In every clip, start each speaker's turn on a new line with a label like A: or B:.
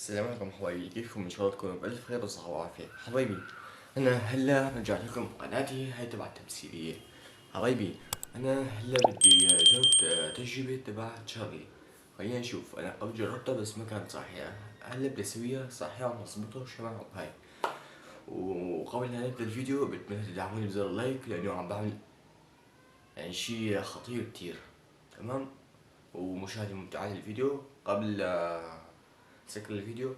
A: السلام عليكم حبايبي، كيفكم؟ ان شاء الله تكونوا بألف خير وصحة وعافية. حبايبي انا هلا رجعت لكم قناتي هاي تبع التمثيلية. حبايبي انا هلا بدي اجرب تجربة تبع تشارلي. خلينا نشوف، انا قبل جربتها بس ما كانت صحيحة. هلا بدي اسويها صحيحة ومظبوطة شبه هاي. وقبل لا نبدا الفيديو بتمنى تدعموني بزر اللايك لانه عم بعمل يعني شي خطير كتير. تمام. ومشاهدة ممتعة للفيديو. قبل سكر الفيديو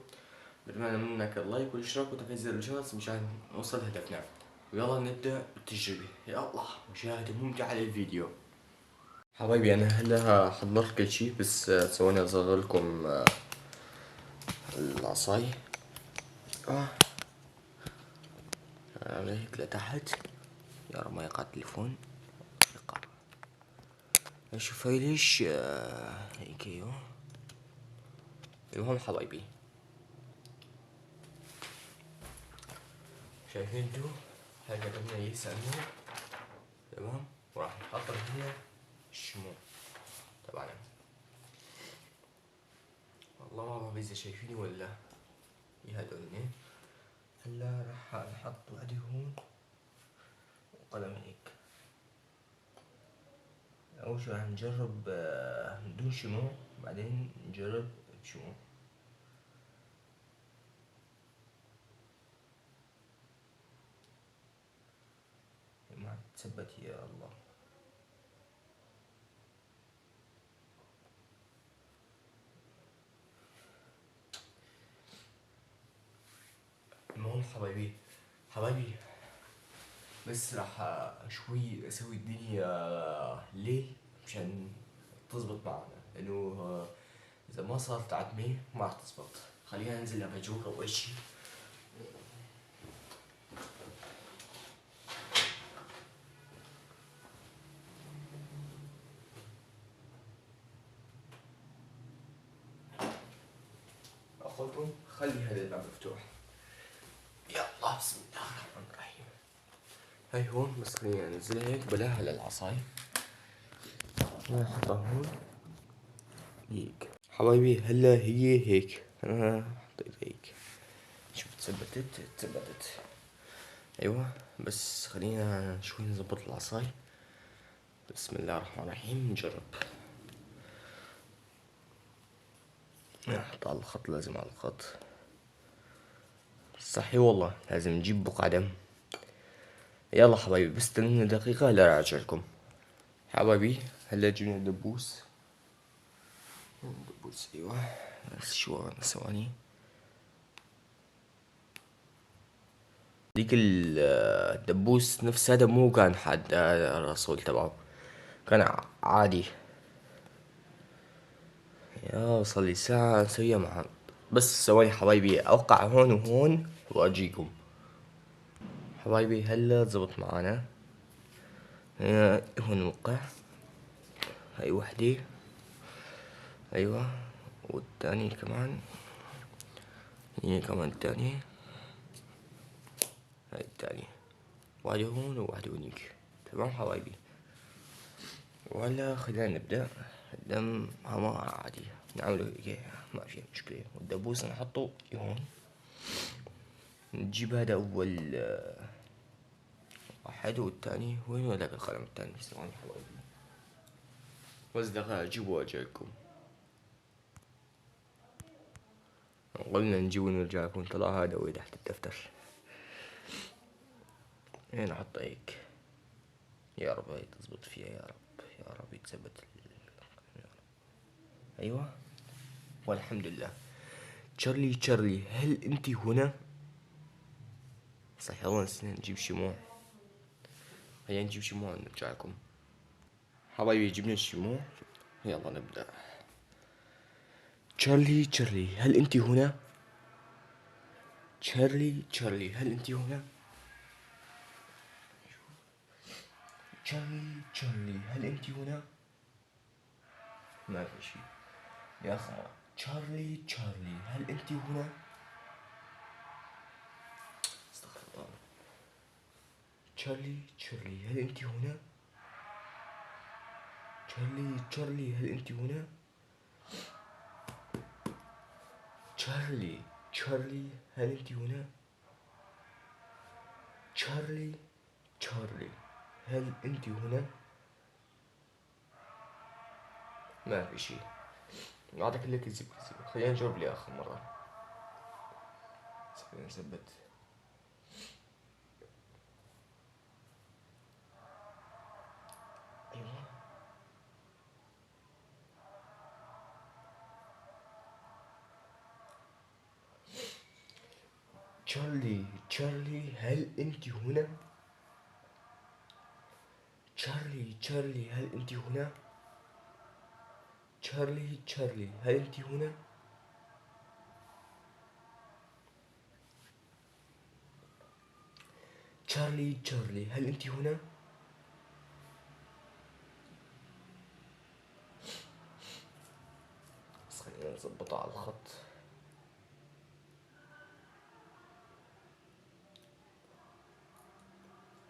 A: بتمنى منك اللايك والاشتراك وتفعيل زر الجرس مشان نوصل لهدفنا. ويلا نبدأ بالتجربة. يا الله، مشاهدة ممتعة للفيديو. حبايبي انا هلا حضرت كل شي، بس سوينا اصغر لكم العصاي. اه هيك لتحت. يا رب ما يقع التليفون. يقع. شوف هاي ليش هيك. ايوه. المهم حبايبي، شايفين انتو هاي كتبنا يسألون. تمام. وراح نحط هنا الشموع تبعنا. والله ما بعرف اذا شايفيني ولا. يا هدولني. هلا راح نحط وحدة هون وقلم هيك. أول شي راح نجرب بدون شموع، بعدين نجرب بشموع. ما تثبت يا الله. المهم حبايبي بس راح شوي اسوي الدنيا ليل مشان تزبط معنا، لانه اذا ما صارت عتمة ما راح تزبط. خلينا ننزل لبجوك اول شي. اخوكم خلي هذا الباب مفتوح. يلا بسم الله الرحمن الرحيم. هاي هون بس خليني انزلها هيك بلاها للعصاي. نحطها هون هيك. حبايبي هلا هي هيك، انا حطيت هيك. شوف تثبتت. ايوه بس خلينا شوي نظبط العصاي. بسم الله الرحمن الرحيم نجرب. نحط على الخط، لازم على الخط. صحي والله لازم نجيب بقعة دم. يلا حبايبي بس استنونا دقيقة هلا راجع لكم. حبايبي هلا جبنا الدبوس. الدبوس ايوه. بس شو ثواني. ديك الدبوس نفس هذا مو كان حاد الرسول تبعه، كان عادي. يا وصل لي ساعة نسويها مع. بس ثواني حبايبي اوقع هون وهون واجيكم. حبايبي هلا زبط معانا. هون نوقع. هاي وحدة. ايوه. والتاني كمان. هي كمان التانية. هاي التانية. واحدة هون وواحدة هونيك. تمام حبايبي. وهلا خلينا نبدأ. الدم ما عادي نعمله هيك ما في مشكلة، والدبوس نحطه هون. نجيب هذا أول واحد، والتاني وين هذاك القلم التاني؟ ثواني حبايبي بس دقيقة أجيبه وأجيكم. قلنا نجيبه ونرجع لكم، طلع هذا وين تحت الدفتر. هنا نحط هيك. يا رب هي تزبط فيها، يا رب يا رب يتثبت أيوة والحمد لله. تشارلي هل أنت هنا؟ صح يلا نسينا نجيب شموع. هيا نجيب شموع ونرجع لكم. حبايبي جبنا الشموع. يلا نبدأ. تشارلي هل أنت هنا؟ تشارلي هل أنت هنا؟ تشارلي هل أنت هنا؟ ما في شي يا أخي. تشارلي هل أنت هنا؟ استغفر الله. تشارلي هل أنت هنا؟ تشارلي هل أنت هنا؟ تشارلي، تشارلي هل انت هنا؟ تشارلي، تشارلي هل انت هنا؟ ما في شي. هذا كله كذب كذب. خلينا نجرب لآخر مرة. خلينا نثبت. أيوة. تشارلي، تشارلي هل انت هنا؟ تشارلي، تشارلي هل انت هنا؟ تشارلي، تشارلي هل انت هنا؟ تشارلي، تشارلي هل انت هنا؟ بس خلينا نظبطها على الخط.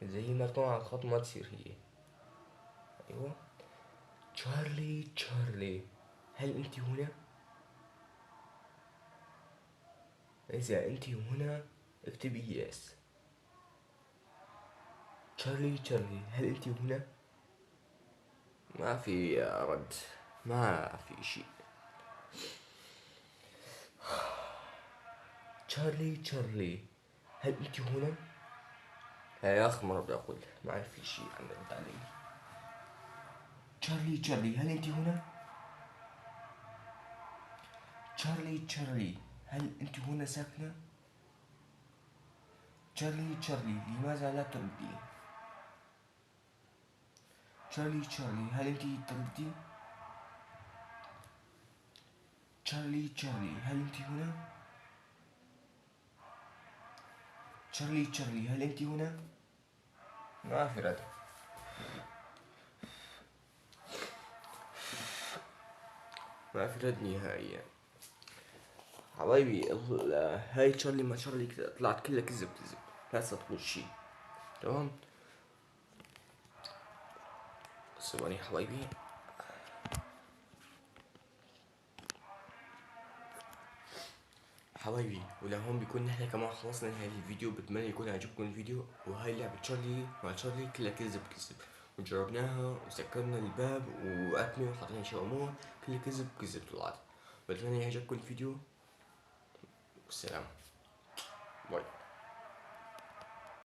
A: إذا هي مرفوعة على الخط ما تصير هي. أيوة. تشارلي، تشارلي هل أنت هنا؟ إذا أنت هنا اكتبي يس. تشارلي، تشارلي هل أنت هنا؟ ما في رد. ما في شيء. تشارلي، تشارلي هل أنت هنا؟ هاي آخر مرة بدي أقول. ما في شيء عن الرد علي. تشارلي، تشارلي هل أنت هنا؟ تشارلي، تشارلي هل أنت هنا ساكنة؟ تشارلي، تشارلي لماذا لا تردين؟ تشارلي، تشارلي هل أنت تردين؟ تشارلي، تشارلي هل أنت هنا؟ تشارلي، تشارلي هل أنت هنا؟ ما في رد. ما في رد نهائيا. حبايبي هاي تشارلي ما تشارلي طلعت كلها كذب كذب. لا تصدقوا شي. تمام. ثواني حبايبي. حبايبي ولهون بيكون نحن كمان خلصنا هاي الفيديو. بتمنى يكون عجبكم الفيديو. وهاي لعبة تشارلي مع تشارلي كلها كذب كذب. وجربناها وسكرنا الباب وأكمل وحطينا شي أمور كلها كذب كذب طلعت. بتمنى يعجبكم الفيديو. والسلام. باي.